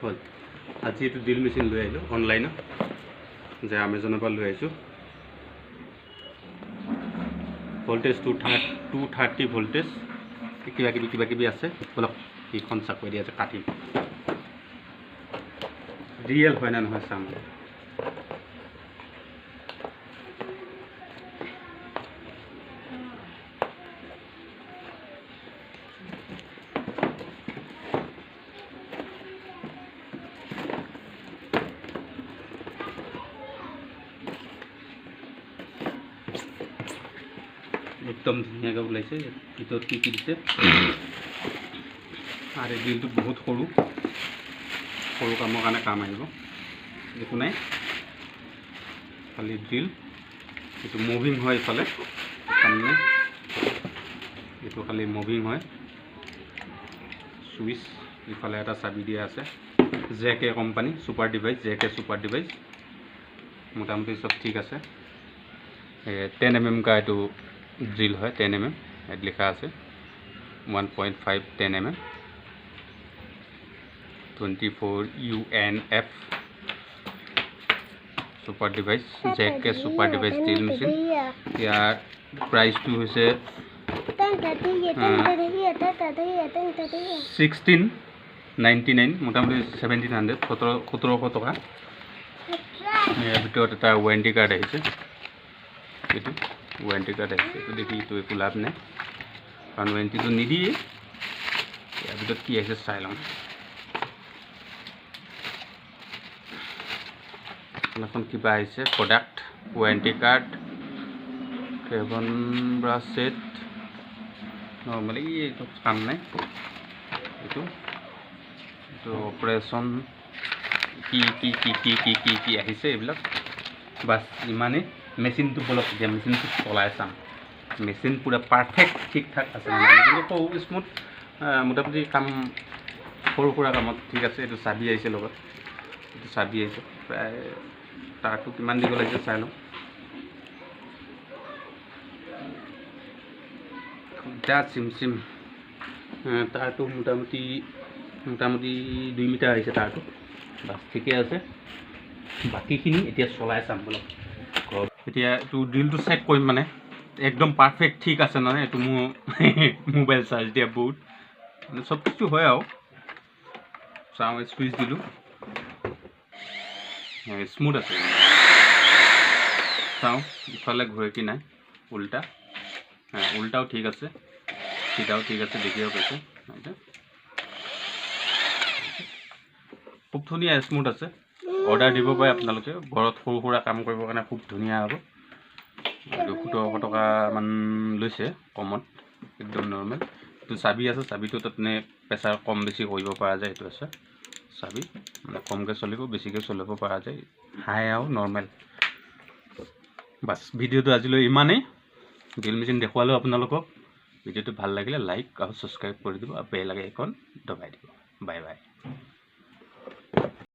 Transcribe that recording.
হ'ল আজি এইটো ড্ৰিল মেচিন লৈ আহিলোঁ অনলাইনত যে আমাজনৰ পৰা লৈ আহিছোঁ ভোল্টেজ 230 ভোল্টেজ কিবা কিবি আছে বলক এইখন চাকৈ দিয়া আছে কাটিম ৰিয়েল হয় না নহয় চাম एकदम धुनियाके ওলাইছে ভিতৰত কি কি দিছে আৰু ড্ৰিলটো বহুত সৰু কামৰ কাৰণে কাম আহিব একো নাই খালি ড্ৰিল এইটো মুভিং হয় ইফালে সামনে এইটো খালি মুভিং হয় সুইচ ইফালে এটা চাবি দিয়া আছে জেকে কোম্পানী সুপাৰ ডিভাইস মোটামুটি সব ঠিক আছে 10 mm का এইটো ड्रिल है 10 mm लिखा আছে 1.5 10 mm 24 UNF super device jack के सुपर डिवाइस ड्रिल मशीन यार प्राइस तो है 1699 मोटामुटी 1700 1700 टका यार ভিতৰত এটা ওয়ারেন্টি কার্ড আছে এইটো ওয়ারেন্টি কার্ড আছে তো দেখি তো একো লাভ নাই কারণ ওয়ারেন্টি তো নিদিয়ে ইয়াৰ ভিতৰত কি আছে চাই লওঁ এখন কিবা আছে প্ৰডাক্ট ওয়াৰেন্টি কাৰ্ড কেবন ব্ৰাছ সেট নৰ্মালি এইটো কাম নাই এইটো অপাৰেশ্যন কি আহিছে এইবিলাক বাস ইমানে মেচিন তো বলক দিয়া মেচিন তো চলাই চাম মেচিন পুরা পারফেক্ট ঠিক ঠাক আছে কিন্তু খুব স্মুথ মোটামুটি কাম সৰু সুৰা কামত ঠিক আছে এইটো চাবি আহিছে লগত এইটো চাবি আহিছে প্ৰায় তাৰটো কিমান দিব লাগিছে চাই লওঁ খুটা চিম তাৰটো মোটামুটি 2 মিটাৰ আহিছে তাৰটো বাস ঠিকে আছে বাকিখিনি এতিয়া চলাই চাম বলক এতিয়া এইটো ড্ৰিলটো চেক কৰিম মানে একদম পাৰফেক্ট ঠিক আছে না এইটো মোৰ মোবাইল চাৰ্জ দিয়া বহুত মানে সব কিছু হয় আৰু চাওঁ সুইচ দিলো স্মুথ আছে চাওঁ ইফালে ঘূৰে কি নাই উল্টা উল্টাও ঠিক আছে সিধাও ঠিক আছে দেখিব পাইছে খুব ধুনীয়া স্মুথ আছে অর্ডার দিব পাৰে আপোনালোকে ঘৰত সৰু সুৰা কাম কৰিবৰ কাৰণে খুব ধুনীয়া হ'ব 1700 টকা মান লৈছে কমত একদম নরমাল তো চাবি আছে চাবিটো তাতে প্ৰেছাৰ কম বেছি কৰিব পৰা যায় এইটো আছে চাবি মানে কমকে চলিব বেছিকে চলিব পৰা যায় হাই আৰু নৰমাল বাস ভিডিওটো আজিলৈ ইমানেই ড্ৰিল মেচিন দেখুৱালো আপোনালোকক ভিডিওটো ভাল লাগিলে লাইক আৰু সাবস্ক্ৰাইব কৰি দিব আৰু বেল আইকন দবাই দিব বাই বাই